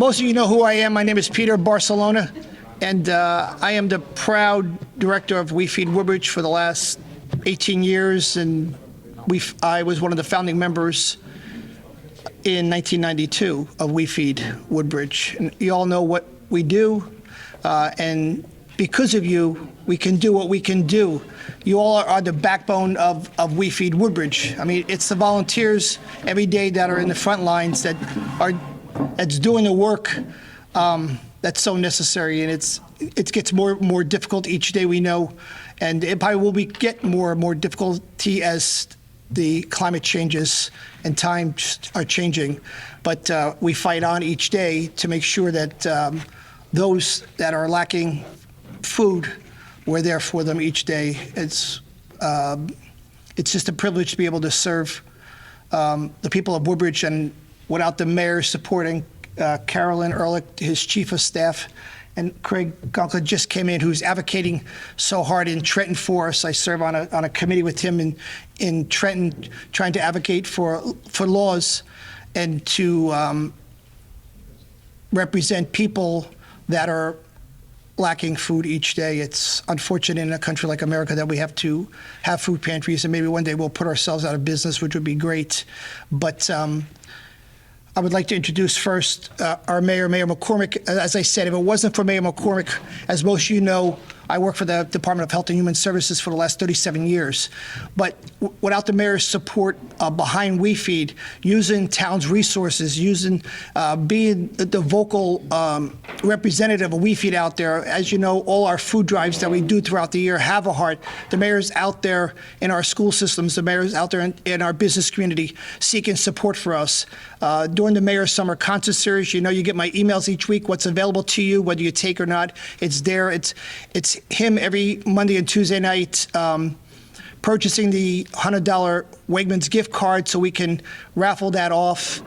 Most of you know who I am. My name is Peter Barcelona, and I am the proud director of We Feed Woodbridge for the last 18 years, and I was one of the founding members in 1992 of We Feed Woodbridge. And you all know what we do, and because of you, we can do what we can do. You all are the backbone of We Feed Woodbridge. I mean, it's the volunteers every day that are in the front lines that's doing the work that's so necessary, and it gets more difficult each day, we know, and it probably will get more and more difficulty as the climate changes and times are changing. But we fight on each day to make sure that those that are lacking food, we're there for them each day. It's just a privilege to be able to serve the people of Woodbridge, and without the mayor supporting Carolyn Ehrlich, his chief of staff, and Craig Gonka just came in, who's advocating so hard in Trenton for us. I serve on a committee with him in Trenton, trying to advocate for laws and to represent people that are lacking food each day. It's unfortunate in a country like America that we have to have food pantries, and maybe one day we'll put ourselves out of business, which would be great. But I would like to introduce first our mayor, Mayor McCormick. As I said, if it wasn't for Mayor McCormick, as most of you know, I work for the Department of Health and Human Services for the last 37 years. But without the mayor's support behind We Feed, using town's resources, being the vocal representative of We Feed out there, as you know, all our food drives that we do throughout the year have a heart. The mayor's out there in our school systems. The mayor's out there in our business community seeking support for us. During the Mayor's Summer Concert Series, you know, you get my emails each week, what's available to you, whether you take or not. It's there. It's him every Monday and Tuesday night purchasing the $100 Wegmans gift card so we can raffle that off.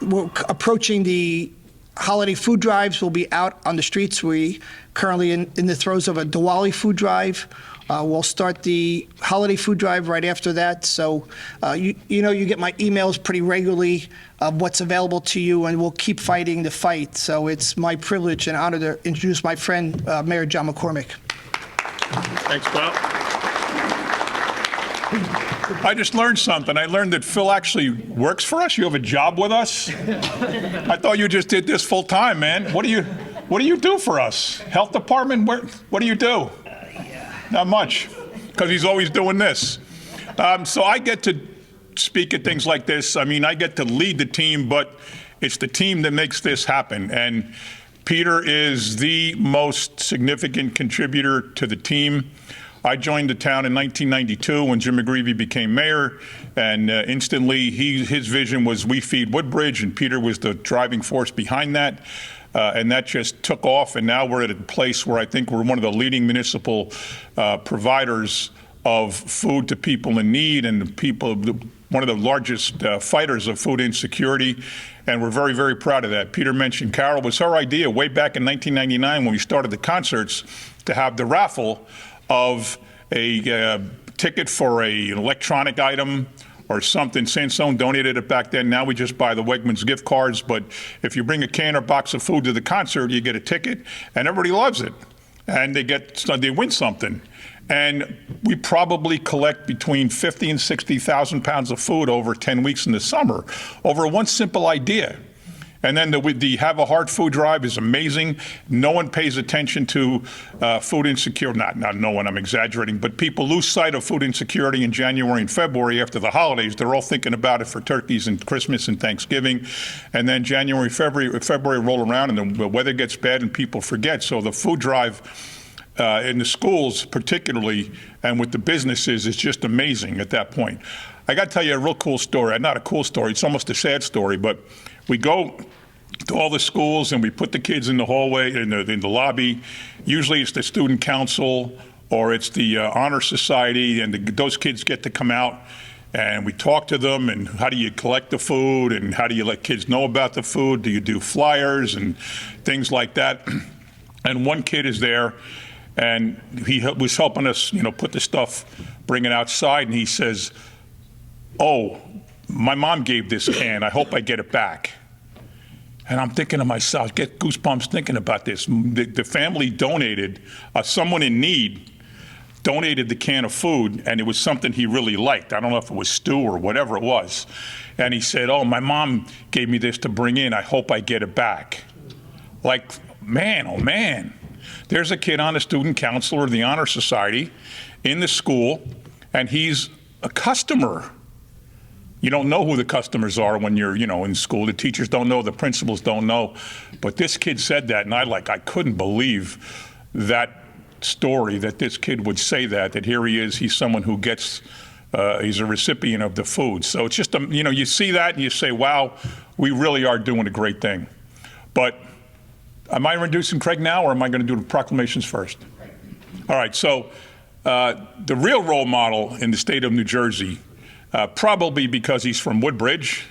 We're approaching the holiday food drives. We'll be out on the streets. We currently in the throes of a Diwali food drive. We'll start the holiday food drive right after that. So you know, you get my emails pretty regularly of what's available to you, and we'll keep fighting the fight. So it's my privilege and honor to introduce my friend, Mayor John McCormick. Thanks, Bob. I just learned something. I learned that Phil actually works for us. You have a job with us. I thought you just did this full time, man. What do you do for us? Health department? What do you do? Not much, because he's always doing this. So I get to speak at things like this. I mean, I get to lead the team, but it's the team that makes this happen. And Peter is the most significant contributor to the team. I joined the town in 1992 when Jim McGreevey became mayor, and instantly his vision was We Feed Woodbridge, and Peter was the driving force behind that. And that just took off, and now we're at a place where I think we're one of the leading municipal providers of food to people in need, and one of the largest fighters of food insecurity, and we're very, very proud of that. Peter mentioned Carol. It was her idea way back in 1999 when we started the concerts to have the raffle of a ticket for an electronic item or something. Sandstone donated it back then. Now we just buy the Wegmans gift cards. But if you bring a can or box of food to the concert, you get a ticket, and everybody loves it. And they win something. And we probably collect between 50 and 60,000 pounds of food over 10 weeks in the summer over one simple idea. And then the Have a Heart food drive is amazing. No one pays attention to food insecurity. Not no one, I'm exaggerating, but people lose sight of food insecurity in January and February after the holidays. They're all thinking about it for turkeys and Christmas and Thanksgiving. And then January, February roll around and the weather gets bad and people forget. So the food drive in the schools particularly and with the businesses is just amazing at that point. I got to tell you a real cool story. Not a cool story, it's almost a sad story, but we go to all the schools and we put the kids in the hallway, in the lobby. Usually it's the student council or it's the honor society, and those kids get to come out and we talk to them, and how do you collect the food and how do you let kids know about the food? Do you do flyers and things like that? And one kid is there and he was helping us, put the stuff, bring it outside, and he says, "Oh, my mom gave this can. I hope I get it back." And I'm thinking to myself, get goosebumps thinking about this. The family donated, someone in need donated the can of food, and it was something he really liked. I don't know if it was stew or whatever it was. And he said, oh, my mom gave me this to bring in. I hope I get it back. Like, man, oh man. There's a kid on the student council or the honor society in the school, and he's a customer. You don't know who the customers are when you're, in school. The teachers don't know, the principals don't know. But this kid said that, and I couldn't believe that story, that this kid would say that here he is, he's someone who gets, he's a recipient of the food. So it's just, you see that and you say, wow, we really are doing a great thing. But am I introducing Craig now, or am I going to do the proclamations first? All right, so the real role model in the state of New Jersey, probably because he's from Woodbridge,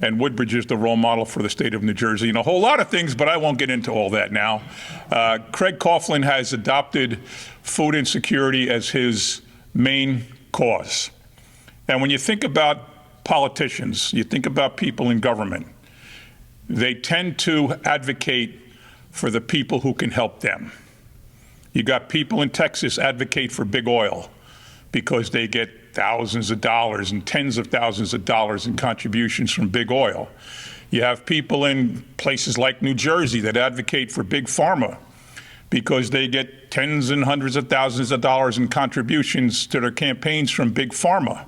and Woodbridge is the role model for the state of New Jersey, and a whole lot of things, but I won't get into all that now. Craig Coughlin has adopted food insecurity as his main cause. And when you think about politicians, you think about people in government, they tend to advocate for the people who can help them. You got people in Texas advocate for big oil because they get thousands of dollars and tens of thousands of dollars in contributions from big oil. You have people in places like New Jersey that advocate for big pharma because they get tens and hundreds of thousands of dollars in contributions to their campaigns from big pharma.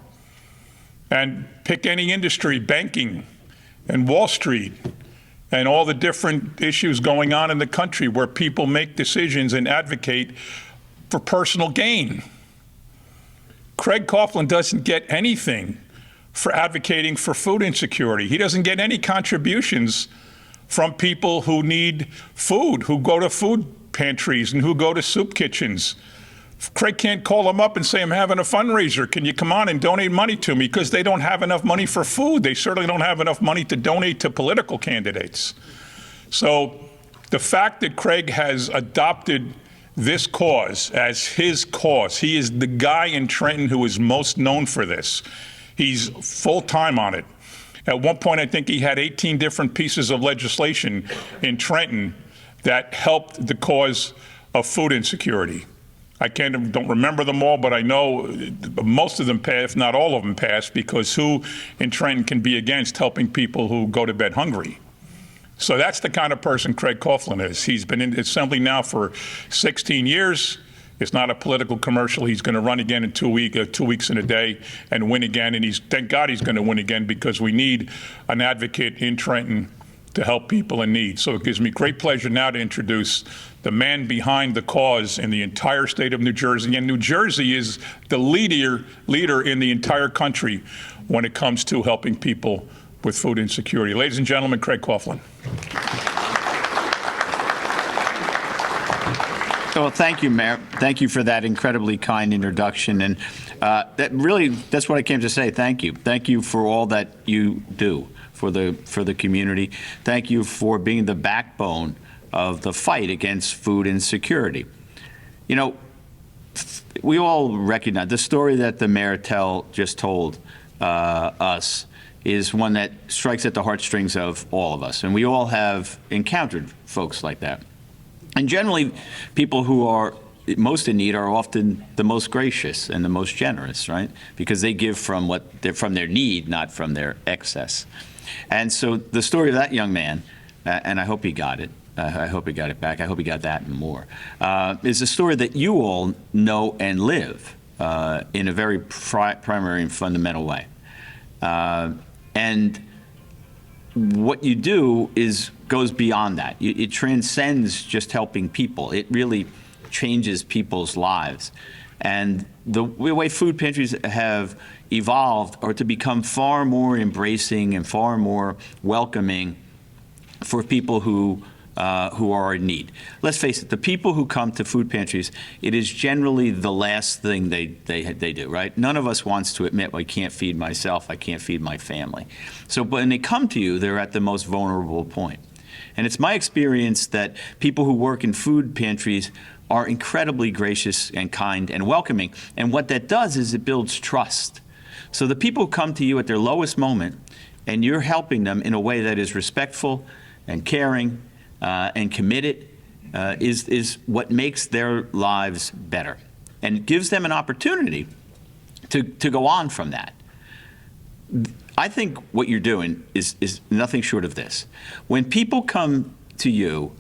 And pick any industry, banking and Wall Street, and all the different issues going on in the country where people make decisions and advocate for personal gain. Craig Coughlin doesn't get anything for advocating for food insecurity. He doesn't get any contributions from people who need food, who go to food pantries and who go to soup kitchens. Craig can't call them up and say, I'm having a fundraiser. Can you come on and donate money to me? Because they don't have enough money for food. They certainly don't have enough money to donate to political candidates. So the fact that Craig has adopted this cause as his cause, he is the guy in Trenton who is most known for this. He's full-time on it. At one point, I think he had 18 different pieces of legislation in Trenton that helped the cause of food insecurity. I don't remember them all, but I know most of them passed, if not all of them passed, because who in Trenton can be against helping people who go to bed hungry? So that's the kind of person Craig Coughlin is. He's been in the Assembly now for 16 years. It's not a political commercial. He's going to run again in 2 weeks in a day and win again. And thank God he's going to win again, because we need an advocate in Trenton to help people in need. So it gives me great pleasure now to introduce the man behind the cause in the entire state of New Jersey. And New Jersey is the leader in the entire country when it comes to helping people with food insecurity. Ladies and gentlemen, Craig Coughlin. Well, thank you, Mayor. Thank you for that incredibly kind introduction. And that's what I came to say. Thank you. Thank you for all that you do for the community. Thank you for being the backbone of the fight against food insecurity. You know, we all recognize the story that the mayor just told us is one that strikes at the heartstrings of all of us. And we all have encountered folks like that. And generally, people who are most in need are often the most gracious and the most generous, right? Because they give from their need, not from their excess. And so the story of that young man, and I hope he got it, I hope he got it back, I hope he got that and more, is a story that you all know and live in a very primary and fundamental way. And what you do goes beyond that. It transcends just helping people. It really changes people's lives. And the way food pantries have evolved are to become far more embracing and far more welcoming for people who are in need. Let's face it, the people who come to food pantries, it is generally the last thing they do, right? None of us wants to admit, well, I can't feed myself, I can't feed my family. So when they come to you, they're at the most vulnerable point. And it's my experience that people who work in food pantries are incredibly gracious and kind and welcoming. And what that does is it builds trust. So the people who come to you at their lowest moment, and you're helping them in a way that is respectful and caring and committed is what makes their lives better and gives them an opportunity to go on from that. I think what you're doing is nothing short of this. When people come to you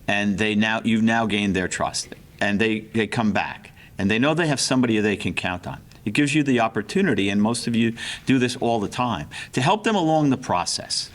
and you've now gained their trust, and they come back, and they know they have somebody they can count on, it gives you the opportunity, and most of you do this all the time, to help them along the process.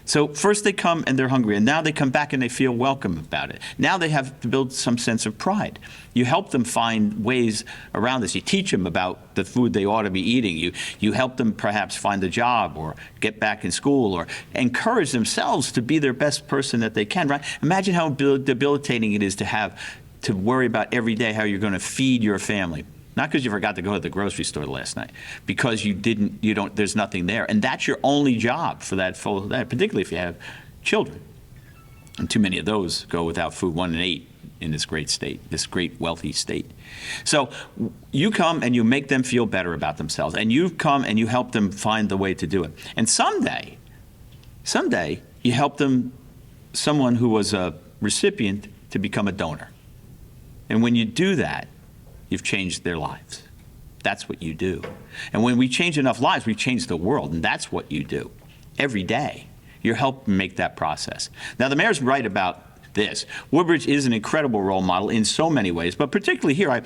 So first they come and they're hungry, and now they come back and they feel welcome about it. Now they have to build some sense of pride. You help them find ways around this. You teach them about the food they ought to be eating. You help them perhaps find a job or get back in school or encourage themselves to be their best person that they can, right? Imagine how debilitating it is to worry about every day how you're going to feed your family. Not because you forgot to go to the grocery store last night, because there's nothing there. And that's your only job for that full day, particularly if you have children. And too many of those go without food, 1 in 8 in this great state, this great wealthy state. So you come and you make them feel better about themselves, and you come and you help them find the way to do it. And someday you help them, someone who was a recipient, to become a donor. And when you do that, you've changed their lives. That's what you do. And when we change enough lives, we change the world, and that's what you do. Every day, you're helping make that process. Now, the mayor's right about this. Woodbridge is an incredible role model in so many ways, but particularly here, I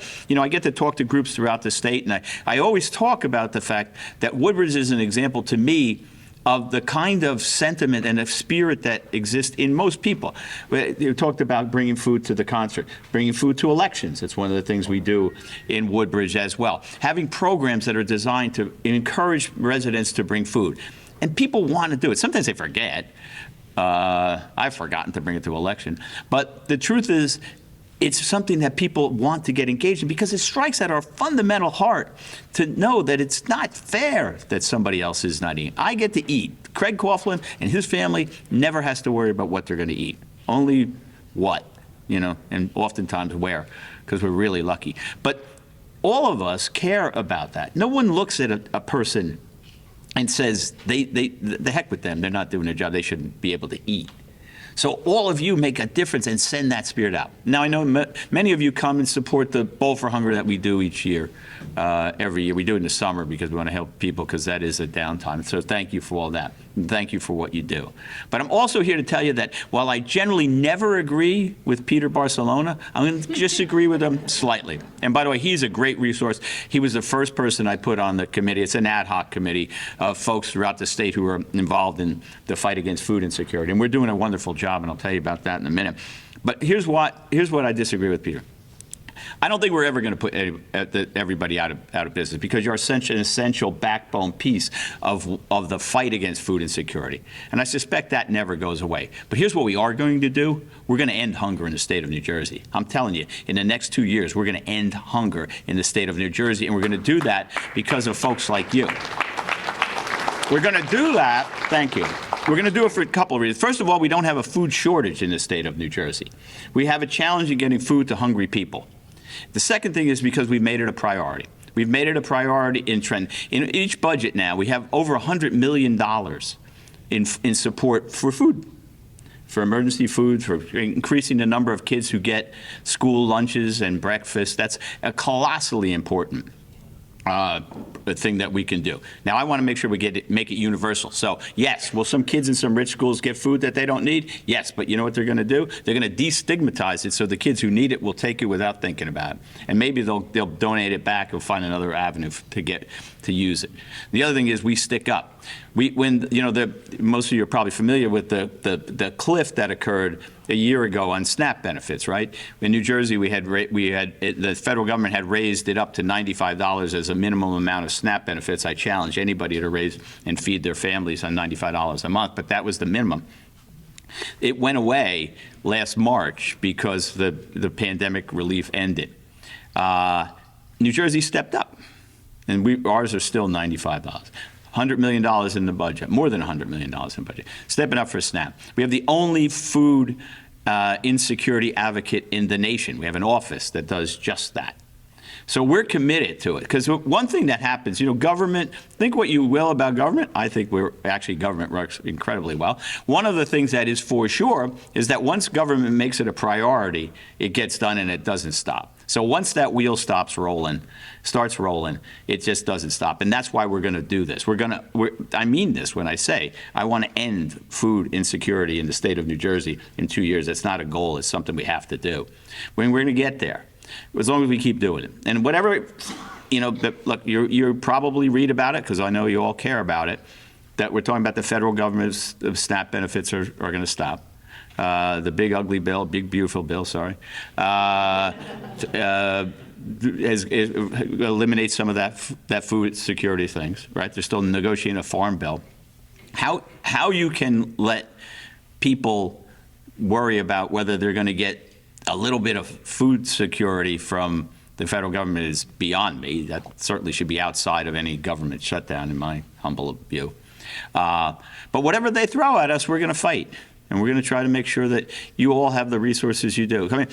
get to talk to groups throughout the state, and I always talk about the fact that Woodbridge is an example to me of the kind of sentiment and of spirit that exists in most people. You talked about bringing food to the concert, bringing food to elections. It's one of the things we do in Woodbridge as well. Having programs that are designed to encourage residents to bring food. And people want to do it. Sometimes they forget. I've forgotten to bring it to election. But the truth is, it's something that people want to get engaged in because it strikes at our fundamental heart to know that it's not fair that somebody else is not eating. I get to eat. Craig Coughlin and his family never has to worry about what they're going to eat. Only what, and oftentimes where, because we're really lucky. But all of us care about that. No one looks at a person and says, the heck with them, they're not doing their job, they shouldn't be able to eat. So all of you make a difference and send that spirit out. Now, I know many of you come and support the Bowl for Hunger that we do each year, every year. We do it in the summer because we want to help people, because that is a downtime. So thank you for all that. And thank you for what you do. But I'm also here to tell you that while I generally never agree with Peter Barcelona, I'm going to disagree with him slightly. And by the way, he's a great resource. He was the first person I put on the committee. It's an ad hoc committee of folks throughout the state who are involved in the fight against food insecurity. And we're doing a wonderful job, and I'll tell you about that in a minute. But here's what I disagree with Peter. I don't think we're ever going to put everybody out of business, because you're an essential backbone piece of the fight against food insecurity. And I suspect that never goes away. But here's what we are going to do. We're going to end hunger in the state of New Jersey. I'm telling you, in the next 2 years, we're going to end hunger in the state of New Jersey. And we're going to do that because of folks like you. We're going to do that. Thank you. We're going to do it for a couple of reasons. First of all, we don't have a food shortage in the state of New Jersey. We have a challenge in getting food to hungry people. The second thing is because we've made it a priority. We've made it a priority in trend. In each budget now, we have over $100 million in support for food, for emergency food, for increasing the number of kids who get school lunches and breakfast. That's a colossally important thing that we can do. Now, I want to make sure we make it universal. So, yes, will some kids in some rich schools get food that they don't need? Yes, but you know what they're going to do? They're going to destigmatize it so the kids who need it will take it without thinking about it. And maybe they'll donate it back or find another avenue to use it. The other thing is we stick up. Most of you are probably familiar with the cliff that occurred a year ago on SNAP benefits, right? In New Jersey, the federal government had raised it up to $95 as a minimum amount of SNAP benefits. I challenge anybody to raise and feed their families on $95 a month, but that was the minimum. It went away last March because the pandemic relief ended. New Jersey stepped up, and ours are still $95. $100 million in the budget, more than $100 million in the budget, stepping up for SNAP. We have the only food insecurity advocate in the nation. We have an office that does just that. So we're committed to it, because one thing that happens, government, think what you will about government. I think government works incredibly well. One of the things that is for sure is that once government makes it a priority, it gets done and it doesn't stop. So once that wheel starts rolling, it just doesn't stop. And that's why we're going to do this. I mean this when I say I want to end food insecurity in the state of New Jersey in 2 years. It's not a goal. It's something we have to do. We're going to get there, as long as we keep doing it. And whatever, look, you probably read about it, because I know you all care about it, that we're talking about the federal government's SNAP benefits are going to stop. The big ugly bill, big beautiful bill, sorry, eliminates some of that food security things, right? They're still negotiating a farm bill. How you can let people worry about whether they're going to get a little bit of food security from the federal government is beyond me. That certainly should be outside of any government shutdown, in my humble view. But whatever they throw at us, we're going to fight. And we're going to try to make sure that you all have the resources you do. I mean,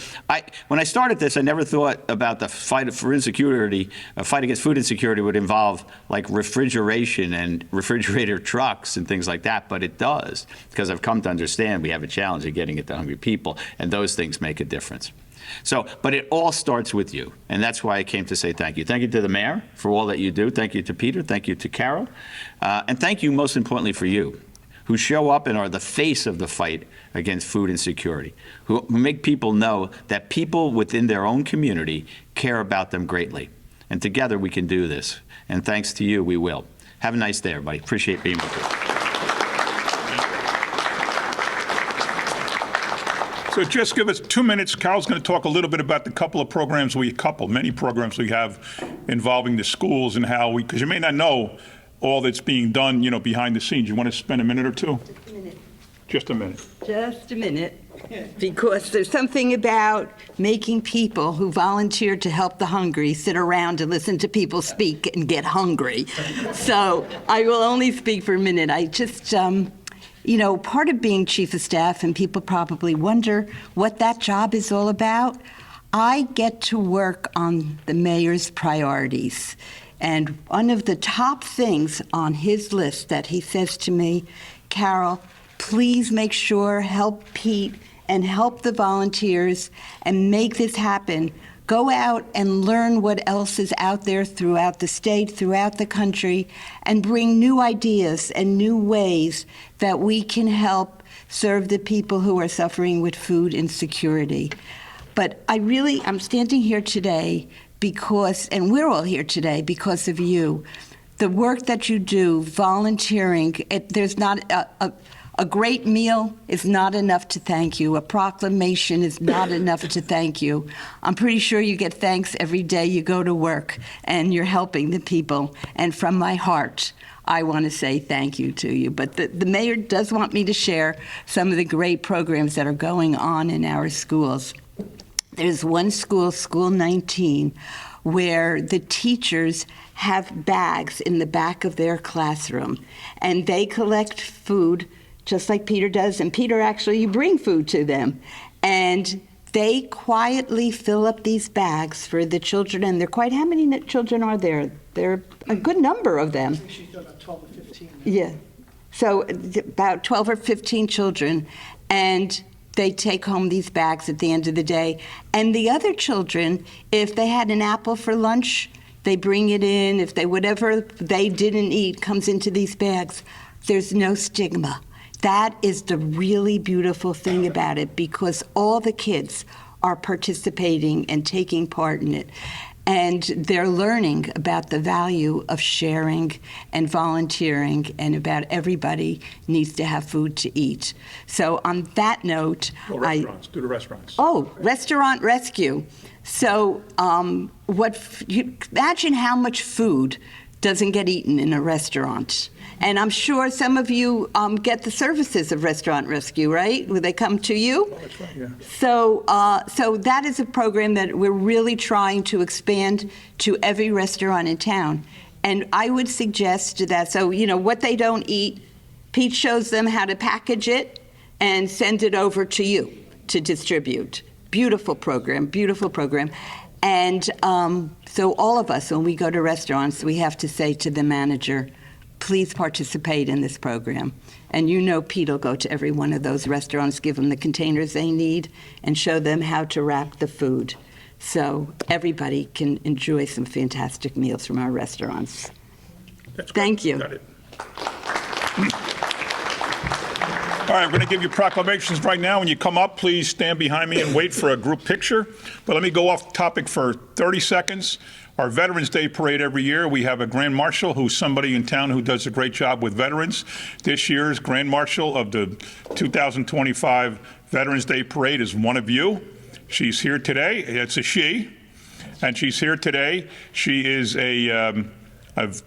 when I started this, I never thought about the fight for insecurity. A fight against food insecurity would involve like refrigeration and refrigerator trucks and things like that, but it does, because I've come to understand we have a challenge of getting it to hungry people, and those things make a difference. So, but it all starts with you, and that's why I came to say thank you. Thank you to the mayor for all that you do. Thank you to Peter. Thank you to Carol. And thank you, most importantly, for you, who show up and are the face of the fight against food insecurity, who make people know that people within their own community care about them greatly. And together we can do this. And thanks to you, we will. Have a nice day, everybody. Appreciate being with you. So just give us 2 minutes. Carol's going to talk a little bit about the many programs we have involving the schools and how because you may not know all that's being done, behind the scenes. You want to spend a minute or two? Just a minute. Just a minute. Because there's something about making people who volunteer to help the hungry sit around and listen to people speak and get hungry. So I will only speak for a minute. I just, part of being chief of staff, and people probably wonder what that job is all about, I get to work on the mayor's priorities. And one of the top things on his list that he says to me, Carol, please make sure, help Pete and help the volunteers and make this happen. Go out and learn what else is out there throughout the state, throughout the country, and bring new ideas and new ways that we can help serve the people who are suffering with food insecurity. But I'm standing here today because, and we're all here today because of you. The work that you do, volunteering, there's not a great meal is not enough to thank you. A proclamation is not enough to thank you. I'm pretty sure you get thanks every day you go to work and you're helping the people. And from my heart, I want to say thank you to you. But the mayor does want me to share some of the great programs that are going on in our schools. There's one school, School 19, where the teachers have bags in the back of their classroom, and they collect food just like Peter does. And Peter, actually, you bring food to them. And they quietly fill up these bags for the children. And how many children are there? There are a good number of them. I think she's about 12 or 15. Yeah. So about 12 or 15 children. And they take home these bags at the end of the day. And the other children, if they had an apple for lunch, they bring it in. If whatever they didn't eat comes into these bags, there's no stigma. That is the really beautiful thing about it, because all the kids are participating and taking part in it. And they're learning about the value of sharing and volunteering, and about everybody needs to have food to eat. So on that note, do the restaurants. Oh, restaurant rescue. So imagine how much food doesn't get eaten in a restaurant. And I'm sure some of you get the services of Restaurant Rescue, right? Will they come to you? Oh, that's right, yeah. So that is a program that we're really trying to expand to every restaurant in town. And I would suggest that, what they don't eat, Pete shows them how to package it and send it over to you to distribute. Beautiful program, beautiful program. And so all of us, when we go to restaurants, we have to say to the manager, please participate in this program. And you know Pete will go to every one of those restaurants, give them the containers they need, and show them how to wrap the food. So everybody can enjoy some fantastic meals from our restaurants. Thank you. Got it. All right, we're going to give you proclamations right now. When you come up, please stand behind me and wait for a group picture. But let me go off topic for 30 seconds. Our Veterans Day parade every year, we have a Grand Marshal who's somebody in town who does a great job with veterans. This year's Grand Marshal of the 2025 Veterans Day parade is one of you. She's here today. It's a she, and she's here today. She is a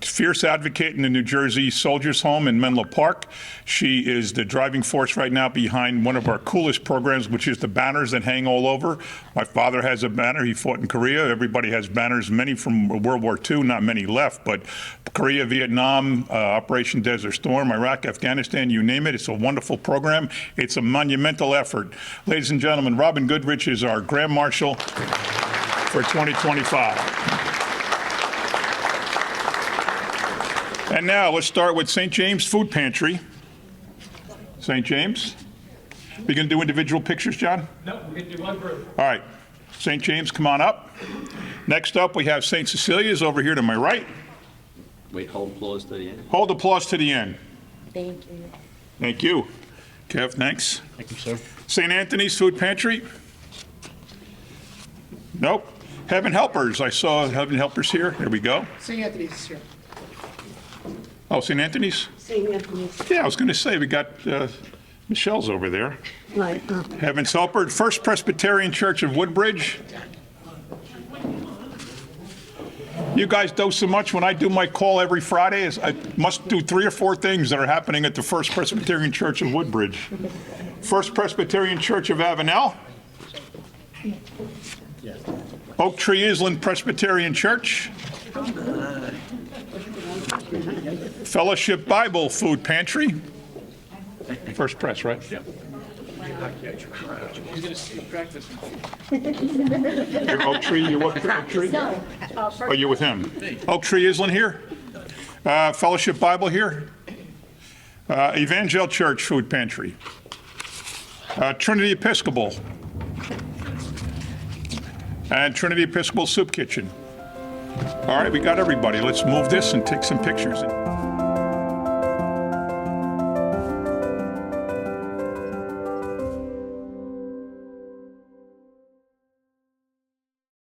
fierce advocate in the New Jersey Soldiers Home in Menlo Park. She is the driving force right now behind one of our coolest programs, which is the banners that hang all over. My father has a banner. He fought in Korea. Everybody has banners, many from World War II, not many left, but Korea, Vietnam, Operation Desert Storm, Iraq, Afghanistan, you name it. It's a wonderful program. It's a monumental effort. Ladies and gentlemen, Robin Goodrich is our Grand Marshal for 2025. And now let's start with St. James Food Pantry. St. James. We going to do individual pictures, John? No, we can do one group. All right. St. James, come on up. Next up, we have St. Cecilia's over here to my right. Wait, hold applause to the end. Hold applause to the end. Thank you. Thank you. Kev, thanks. Thank you, sir. St. Anthony's Food Pantry. Nope. Heaven Helpers. I saw Heaven Helpers here. There we go. St. Anthony's is here. Oh, St. Anthony's? St. Anthony's. Yeah, I was going to say, we got Michelle's over there. Right. Heaven's Helper, First Presbyterian Church of Woodbridge. You guys do so much. When I do my call every Friday, I must do 3 or 4 things that are happening at the First Presbyterian Church of Woodbridge. First Presbyterian Church of Avenel. Oak Tree Island Presbyterian Church. Fellowship Bible Food Pantry. First Press, right? Yeah. He's going to practice. You're Oak Tree, you're what, Oak Tree? Oh, you're with him. Oak Tree Island here. Fellowship Bible here. Evangel Church Food Pantry. Trinity Episcopal. And Trinity Episcopal Soup Kitchen. All right, we got everybody. Let's move this and take some pictures.